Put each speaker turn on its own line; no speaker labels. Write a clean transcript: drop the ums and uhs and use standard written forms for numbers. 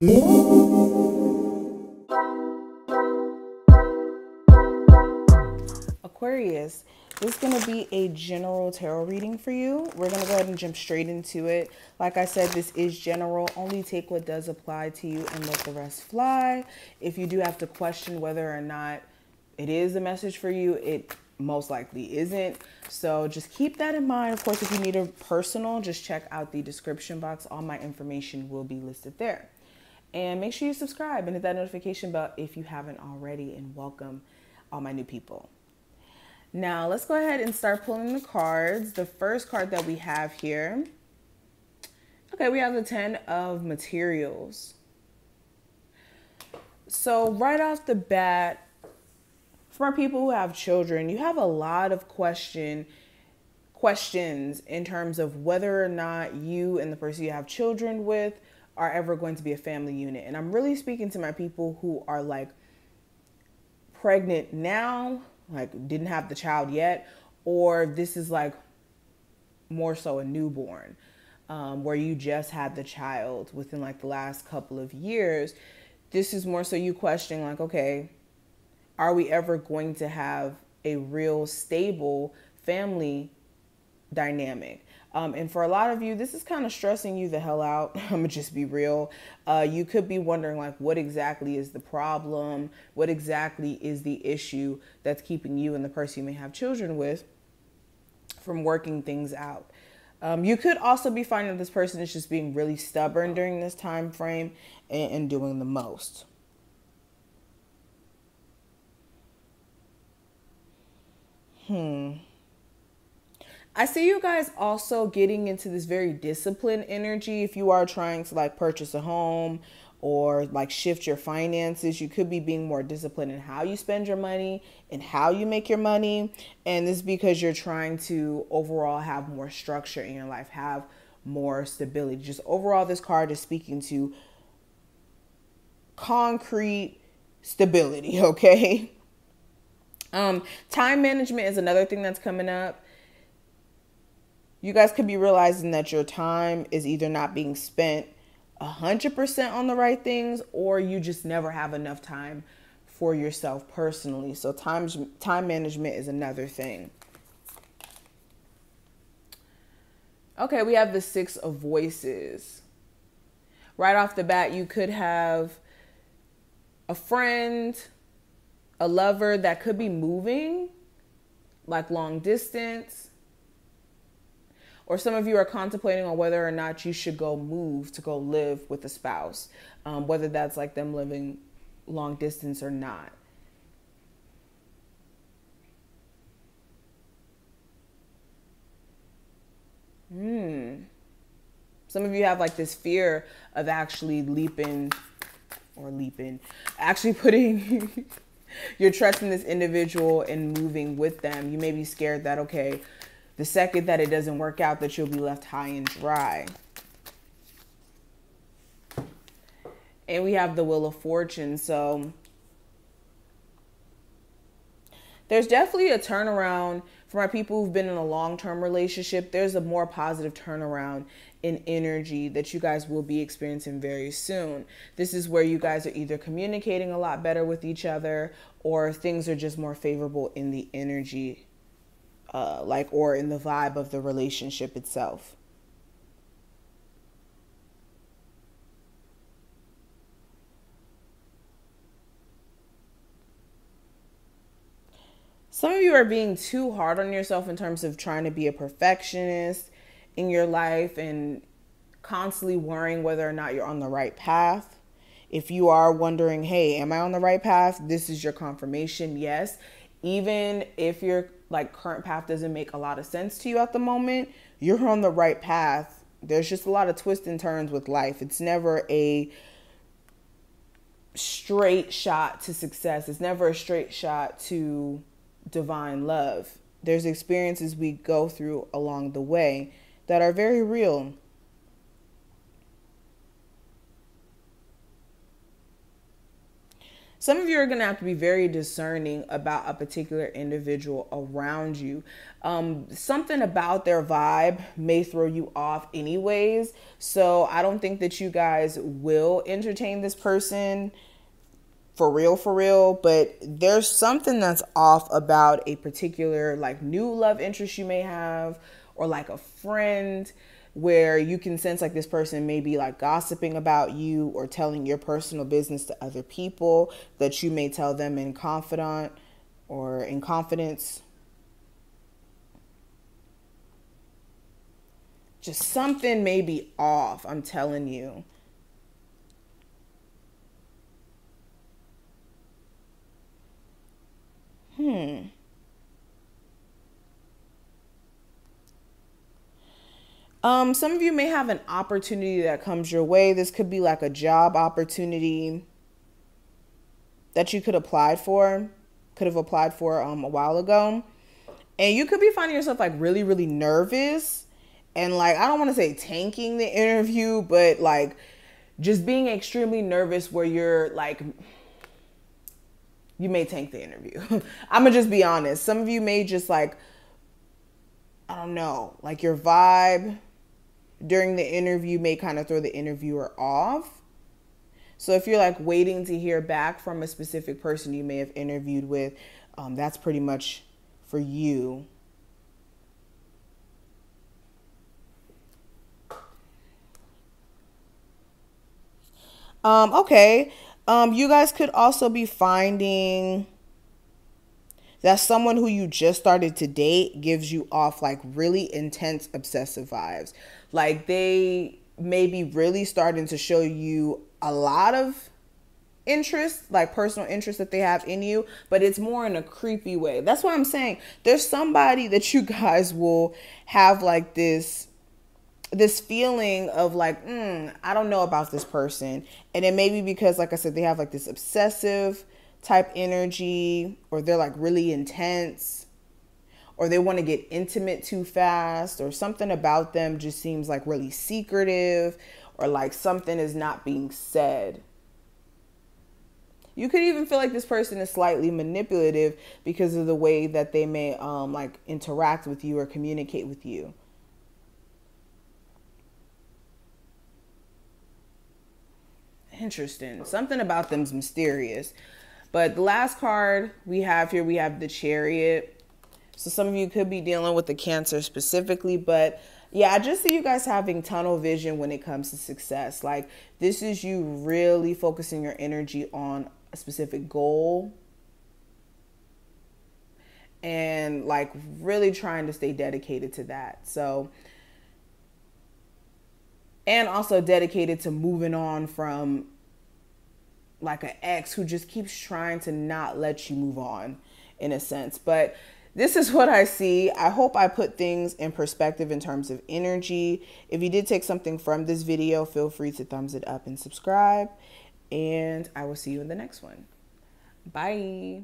Aquarius, this is going to be a general tarot reading for you. We're going to go ahead and jump straight into it. Like I said, this is general. Only take what does apply to you and let the rest fly. If you do have to question whether or not it is a message for you, it most likely isn't. So just keep that in mind. Of course, if you need a personal, just check out the description box. All my information will be listed there. And make sure you subscribe and hit that notification bell if you haven't already, and welcome all my new people. Now let's go ahead and start pulling the cards. The first card that we have here, okay, we have the 10 of materials. So right off the bat, for our people who have children, you have a lot of questions in terms of whether or not you and the person you have children with are ever going to be a family unit. And I'm really speaking to my people who are like pregnant now, like didn't have the child yet, or this is like more so a newborn, where you just had the child within like the last couple of years. This is more so you questioning like, okay, are we ever going to have a real stable family dynamic? And for a lot of you, this is kind of stressing you the hell out. I'm gonna just be real. You could be wondering like, what exactly is the problem? What exactly is the issue that's keeping you and the person you may have children with from working things out? You could also be finding that this person is just being really stubborn during this time frame and doing the most. I see you guys also getting into this very disciplined energy. If you are trying to like purchase a home or like shift your finances, you could be being more disciplined in how you spend your money and how you make your money. And this is because you're trying to overall have more structure in your life, have more stability. Just overall, this card is speaking to concrete stability, okay? Time management is another thing that's coming up. You guys could be realizing that your time is either not being spent 100% on the right things, or you just never have enough time for yourself personally. So time management is another thing. Okay, we have the 6 of voices. Right off the bat, you could have a friend, a lover that could be moving, like long distance. Or some of you are contemplating on whether or not you should go move to go live with a spouse, whether that's like them living long distance or not. Some of you have like this fear of actually actually putting your trust in this individual and moving with them. You may be scared that, okay, the second that it doesn't work out, that you'll be left high and dry. And we have the Wheel of Fortune. So there's definitely a turnaround for our people who've been in a long-term relationship. There's a more positive turnaround in energy that you guys will be experiencing very soon. This is where you guys are either communicating a lot better with each other, or things are just more favorable in the energy, or in the vibe of the relationship itself. Some of you are being too hard on yourself in terms of trying to be a perfectionist in your life and constantly worrying whether or not you're on the right path. If you are wondering, hey, am I on the right path? This is your confirmation. Yes. Even if your like current path doesn't make a lot of sense to you at the moment, you're on the right path. There's just a lot of twists and turns with life. It's never a straight shot to success. It's never a straight shot to divine love. There's experiences we go through along the way that are very real. Some of you are going to have to be very discerning about a particular individual around you. Something about their vibe may throw you off anyways. So I don't think that you guys will entertain this person for real, but there's something that's off about a particular like new love interest you may have, or like a friend, where you can sense like this person may be like gossiping about you or telling your personal business to other people that you may tell them in confidant or in confidence. Just something may be off, I'm telling you. Some of you may have an opportunity that comes your way. This could be like a job opportunity that you could have applied for a while ago. And you could be finding yourself like really, really nervous and like, I don't want to say tanking the interview, but like just being extremely nervous where you're like, you may tank the interview. I'm gonna just be honest. Some of you may just like, I don't know, like your vibe during the interview may kind of throw the interviewer off. So if you're like waiting to hear back from a specific person you may have interviewed with, that's pretty much for you. Okay. You guys could also be finding that someone who you just started to date gives you off like really intense obsessive vibes. Like they may be really starting to show you a lot of interest, like personal interest that they have in you, but it's more in a creepy way. That's what I'm saying. There's somebody that you guys will have like this feeling of like, I don't know about this person. And it may be because, like I said, they have like this obsessive type energy, or they're like really intense, or they want to get intimate too fast, or something about them just seems like really secretive, or like something is not being said. You could even feel like this person is slightly manipulative because of the way that they may like interact with you or communicate with you. Interesting. Something about them's mysterious. But the last card we have here, we have the Chariot. So some of you could be dealing with the Cancer specifically, but yeah, I just see you guys having tunnel vision when it comes to success. Like this is you really focusing your energy on a specific goal and like really trying to stay dedicated to that. So, and also dedicated to moving on from like an ex who just keeps trying to not let you move on in a sense. But this is what I see. I hope I put things in perspective in terms of energy. If you did take something from this video, feel free to thumbs it up and subscribe. And I will see you in the next one. Bye.